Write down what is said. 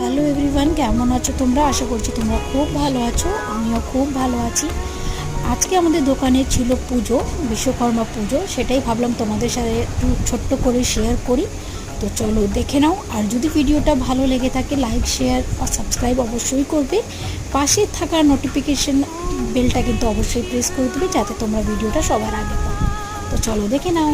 Hello everyone, কেমন আছো তোমরা? আশা করছি তোমরা খুব ভালো আছো, আমিও খুব ভালো আছি। আজকে আমাদের দোকানে ছিল পুজো, বিশ্বকর্মা পুজো, সেটাই ভাবলাম তোমাদের সাথে একটু ছোট্ট করে শেয়ার করি। তো চলো দেখে নাও। আর যদি ভিডিওটা ভালো লেগে থাকে লাইক, শেয়ার আর সাবস্ক্রাইব অবশ্যই করবে। পাশে থাকা নোটিফিকেশন বেলটা কিন্তু অবশ্যই প্রেস করে দেবে, যাতে তোমরা ভিডিওটা সবার আগে পাও। তো চলো দেখে নাও।